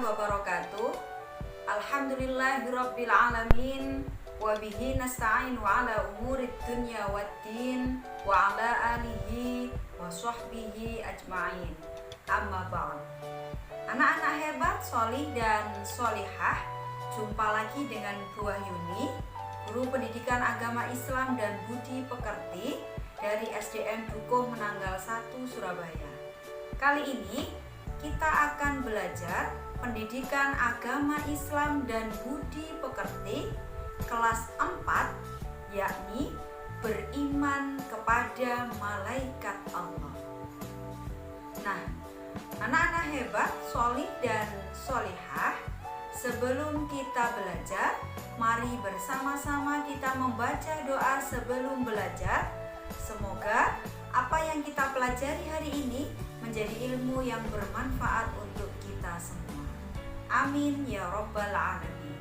wabarakatuh. Alhamdulillahirabbil alamin wa bihi nasta'inu ala umurid dunya waddin wa ala alihi wa sahbihi ajma'in. Amma ba'd. Anak-anak hebat, solih dan solihah, jumpa lagi dengan Bu Wahyuni, guru pendidikan agama Islam dan budi pekerti dari SDN Dukuh Menanggal 1 Surabaya. Kali ini kita akan belajar pendidikan agama Islam dan budi pekerti kelas 4, yakni beriman kepada malaikat Allah. Nah, anak-anak hebat, solih dan solihah, sebelum kita belajar, mari bersama-sama kita membaca doa sebelum belajar. Semoga apa yang kita pelajari hari ini menjadi ilmu yang bermanfaat untuk kita semua. Amin ya rabbal alamin.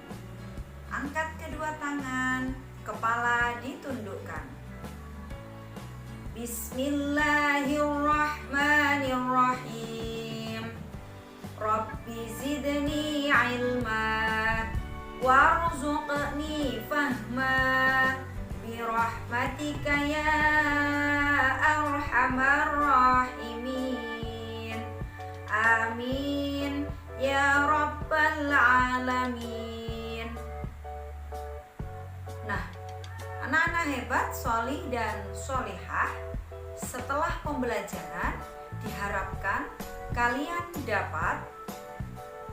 Angkat kedua tangan, kepala ditundukkan. Bismillahirrahmanirrahim. Rabbi zidni ilma warzuqni fahma birahmatika ya arhamar rahimin. Amin ya rabbal alamin. Nah, anak-anak hebat, solih dan solihah, setelah pembelajaran diharapkan kalian dapat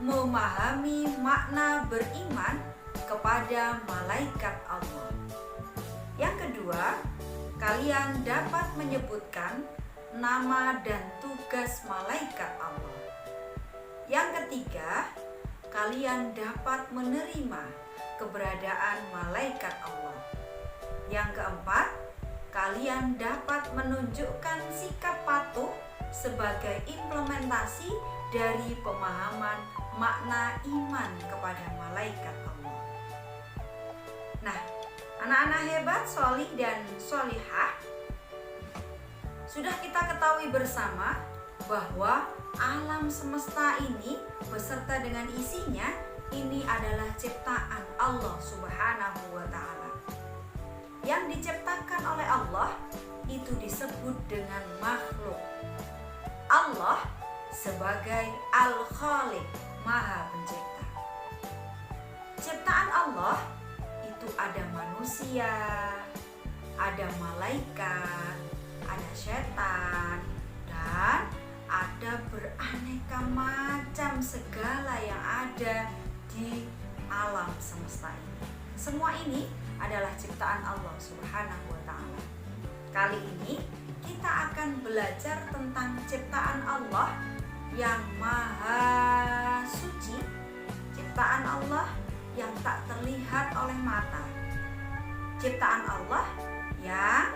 memahami makna beriman kepada malaikat Allah. Yang kedua, kalian dapat menyebutkan nama dan tugas malaikat Allah. Yang ketiga, kalian dapat menerima keberadaan malaikat Allah. Yang keempat, kalian dapat menunjukkan sikap patuh sebagai implementasi dari pemahaman makna iman kepada malaikat Allah. Nah, anak-anak hebat, solih dan solihah, sudah kita ketahui bersama bahwa alam semesta ini beserta dengan isinya ini adalah ciptaan Allah Subhanahu wa Ta'ala. Yang diciptakan oleh Allah itu disebut dengan makhluk. Allah sebagai Al-Khaliq, Maha Pencipta. Ciptaan Allah itu ada manusia, ada malaikat, ada setan, dan ada beraneka macam segala yang ada di alam semesta ini. Semua ini adalah ciptaan Allah Subhanahu wa Ta'ala. Kali ini kita akan belajar tentang ciptaan Allah yang maha suci, ciptaan Allah yang tak terlihat oleh mata, ciptaan Allah yang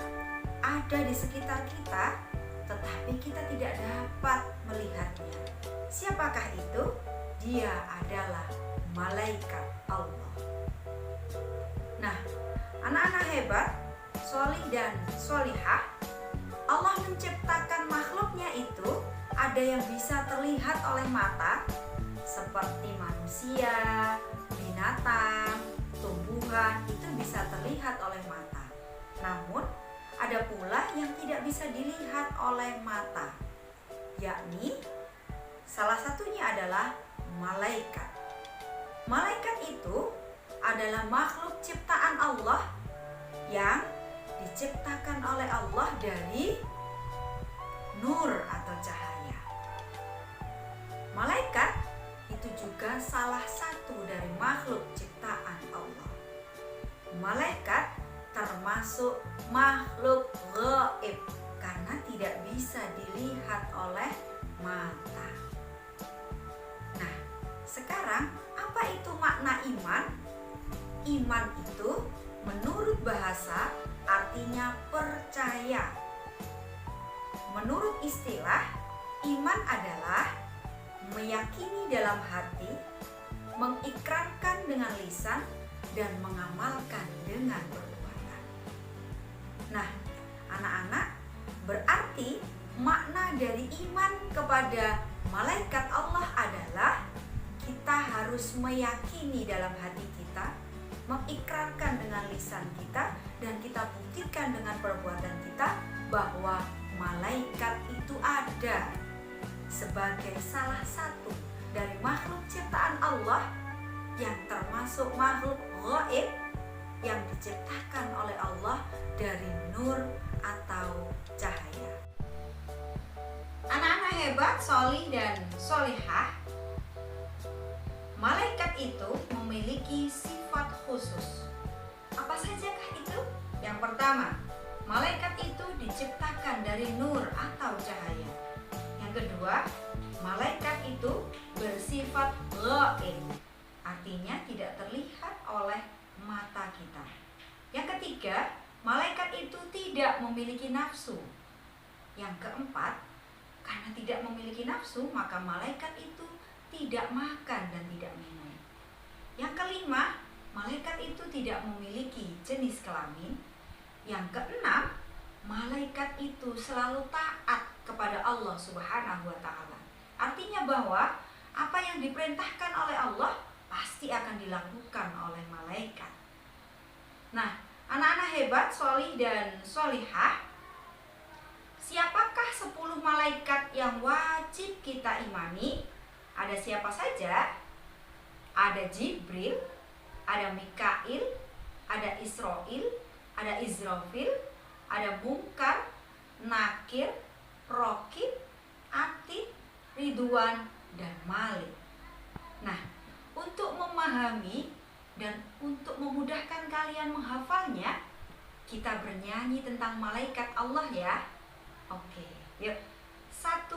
ada di sekitar kita tetapi kita tidak dapat melihatnya. Siapakah itu? Dia adalah malaikat Allah. Nah, anak-anak hebat, solih dan solihah, Allah menciptakan makhluknya itu ada yang bisa terlihat oleh mata seperti manusia, binatang, tumbuhan, itu bisa terlihat oleh mata. Namun ada pula yang tidak bisa dilihat oleh mata, yakni salah satunya adalah malaikat. Malaikat itu adalah makhluk ciptaan Allah yang diciptakan oleh Allah dari nur atau cahaya. Malaikat itu juga salah satu dari makhluk ciptaan Allah. Malaikat termasuk makhluk gaib karena tidak bisa dilihat oleh mata. Nah, sekarang apa itu makna iman? Iman itu menurut bahasa artinya percaya. Menurut istilah, iman adalah meyakini dalam hati, mengikrarkan dengan lisan, dan mengamalkan dengan perbuatan. Nah, anak-anak, berarti makna dari iman kepada malaikat Allah adalah kita harus meyakini dalam hati kita, mengikrarkan dengan lisan kita, dan kita buktikan dengan perbuatan kita bahwa malaikat itu ada sebagai salah satu dari makhluk ciptaan Allah yang termasuk makhluk gaib yang diciptakan oleh Allah dari nur atau cahaya. Anak-anak hebat, solih dan solihah, malaikat itu memiliki sifat khusus. Apa sajakah itu? Yang pertama, malaikat itu diciptakan dari nur atau cahaya. Yang kedua, malaikat itu bersifat gaib, artinya tidak terlihat oleh mata kita. Yang ketiga, malaikat itu tidak memiliki nafsu. Yang keempat, karena tidak memiliki nafsu, maka malaikat itu tidak makan dan tidak minum. Yang kelima, malaikat itu tidak memiliki jenis kelamin. Yang keenam, malaikat itu selalu taat kepada Allah Subhanahu wa Ta'ala. Artinya bahwa apa yang diperintahkan oleh Allah pasti akan dilakukan oleh malaikat. Nah, anak-anak hebat, solih dan solihah, siapakah 10 malaikat yang wajib kita imani? Ada siapa saja? Ada Jibril, ada Mikail, ada Israil, ada Israfil, ada Munkar, Nakir, Rokib, Atid, Ridwan, dan Malik. Nah, untuk memahami dan untuk memudahkan kalian menghafalnya, kita bernyanyi tentang malaikat Allah ya. Oke, yuk. 1,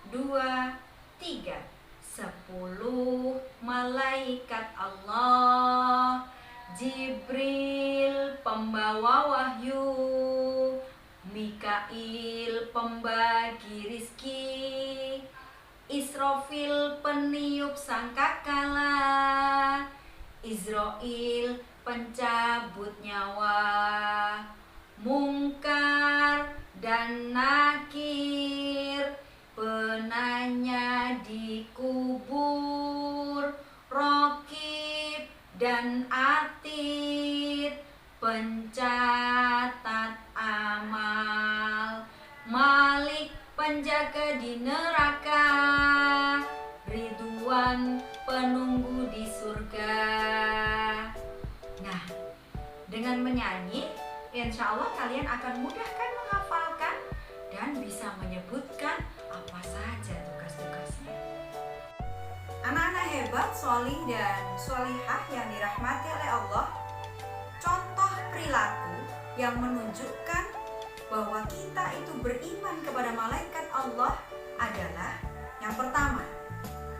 2, 3. 10 malaikat Allah, Jibril pembawa wahyu, Mikail pembagi rizki, Israfil peniup sangkakala, Israil pencabut nyawa, Munkar dan Nakir penanya di kubur, Rokib dan Atid pencatat amal, Malik penjaga di neraka, Ridwan penunggu di surga. Nah, dengan menyanyi, insya Allah kalian akan mudahkan menghafalkan dan bisa menyebutkan apa saja tugas-tugasnya. Anak-anak hebat, solih dan solihah yang dirahmati oleh Allah, contoh perilaku yang menunjukkan bahwa kita itu beriman kepada malaikat Allah adalah yang pertama,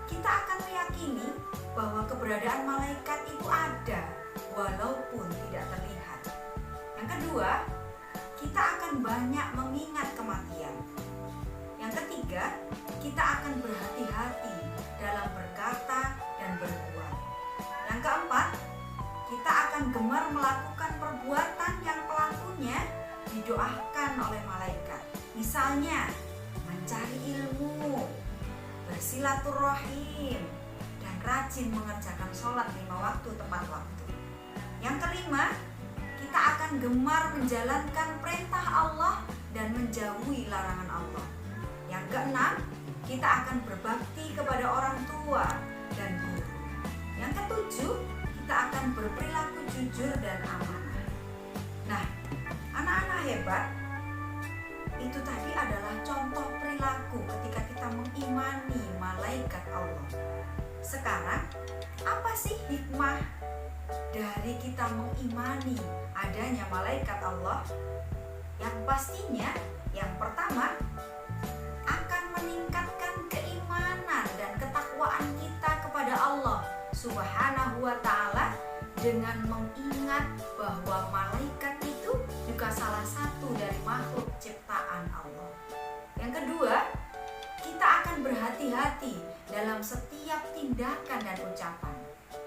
kita akan meyakini bahwa keberadaan malaikat itu ada walaupun tidak terlihat. Yang kedua, kita akan banyak mengingat kematian. Yang ketiga, kita akan berhati-hati dalam berkata dan berbuat. Yang keempat, kita akan gemar melakukan perbuatan yang pelakunya didoakan oleh malaikat. Misalnya, mencari ilmu, bersilaturahim, dan rajin mengerjakan sholat 5 waktu tepat waktu. Yang kelima, kita akan gemar menjalankan perintah Allah dan menjauhi larangan Allah. Yang keenam, kita akan berbakti kepada orang tua dan guru. Yang ketujuh, kita akan berperilaku jujur dan amanah. Nah, anak-anak hebat, itu tadi adalah contoh perilaku ketika kita mengimani malaikat Allah. Sekarang, apa sih hikmah dari kita mengimani adanya malaikat Allah? Yang pastinya, yang pertama, akan meningkatkan keimanan dan ketakwaan kita kepada Allah Subhanahu wa Ta'ala dengan mengingat bahwa malaikat itu juga salah satu dari makhluk ciptaan Allah. Yang kedua, kita akan berhati-hati dalam setiap tindakan dan ucapan.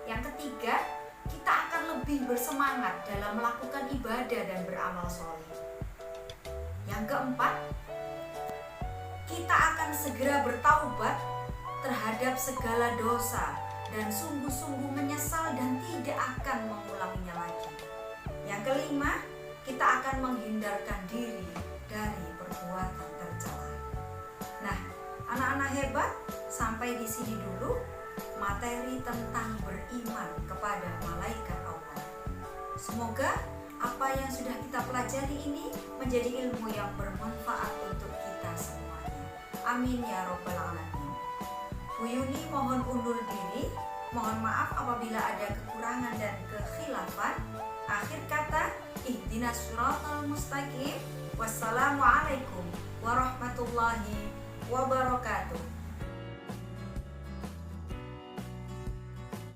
Yang ketiga, kita akan lebih bersemangat dalam melakukan ibadah dan beramal soleh. Yang keempat, kita akan segera bertaubat terhadap segala dosa dan sungguh-sungguh menyesal dan tidak akan mengulanginya lagi. Yang kelima, kita akan menghindarkan diri dari perbuatan tercela. Nah, anak-anak hebat, sampai di sini dulu materi tentang beriman kepada malaikat Allah. Semoga apa yang sudah kita pelajari ini menjadi ilmu yang bermanfaat untuk kita semuanya. Amin ya robbal alamin. Bu Yuni mohon undur diri. Mohon maaf apabila ada kekurangan dan kekhilafan. Akhir kata, ihdinas siratal mustaqim. Wassalamualaikum warahmatullahi wabarakatuh.